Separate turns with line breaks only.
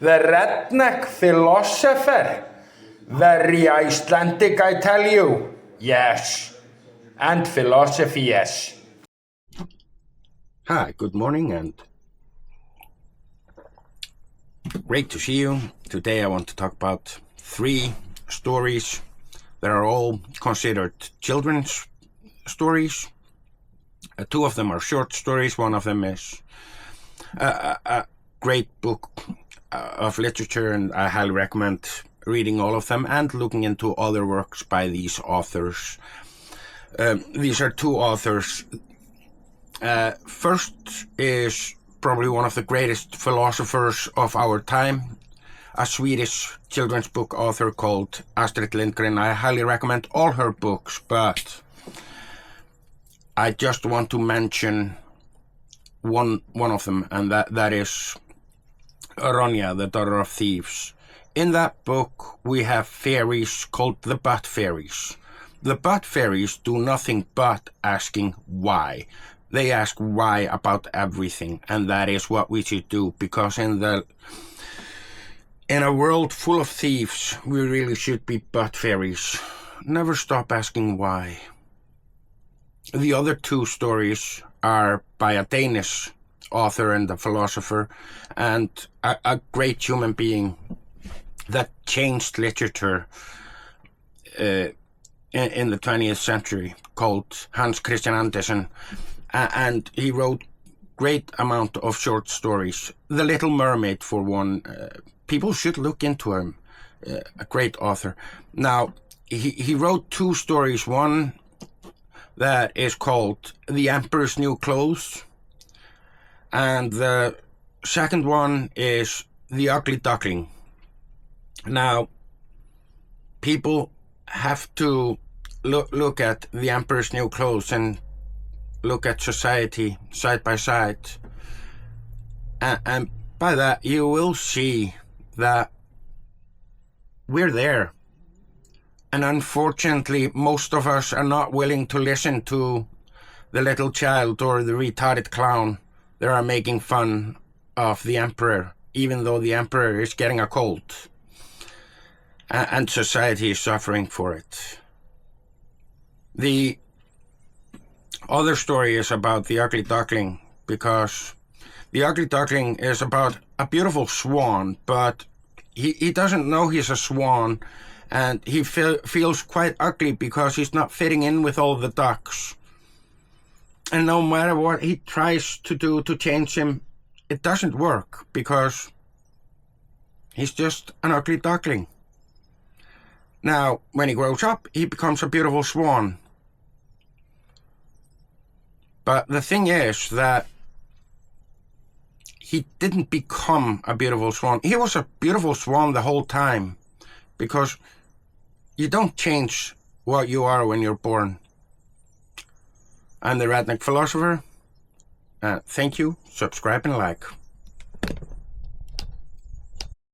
The redneck philosopher. Very Icelandic, I tell you. Yes. And philosophy, yes.
Hi, good morning and great to see you. Today I want to talk about 3 stories that are all considered children's stories. 2 of them are short stories. One of them is a great book of literature, and I highly recommend reading all of them and looking into other works by these authors. These are 2 authors. First is probably one of the greatest philosophers of our time, a Swedish children's book author called Astrid Lindgren. I highly recommend all her books, but I just want to mention one of them, and that is Ronja, the Daughter of Thieves. In that book, we have fairies called the Butt Fairies. The Butt Fairies do nothing but asking why. They ask why about everything, and that is what we should do, because in a world full of thieves, we really should be Butt Fairies. Never stop asking why. The other 2 stories are by a Danish author and a philosopher, and a great human being that changed literature in the 20th century, called Hans Christian Andersen, and he wrote great amount of short stories. The Little Mermaid, for one. People should look into him. A great author. Now, he wrote 2 stories. One that is called The Emperor's New Clothes, and the second one is The Ugly Duckling. Now, people have to look at The Emperor's New Clothes and look at society side by side, and by that you will see that we're there, and unfortunately most of us are not willing to listen to the little child or the retarded clown that are making fun of the emperor, even though the emperor is getting a cold, and society is suffering for it. The other story is about The Ugly Duckling, because The Ugly Duckling is about a beautiful swan, but he doesn't know he's a swan, and he feels quite ugly because he's not fitting in with all the ducks. And no matter what he tries to do to change him, it doesn't work, because he's just an ugly duckling. Now, when he grows up, he becomes a beautiful swan. But the thing is that he didn't become a beautiful swan. He was a beautiful swan the whole time, because you don't change what you are when you're born. I'm the Redneck Philosopher. Thank you, subscribe and like.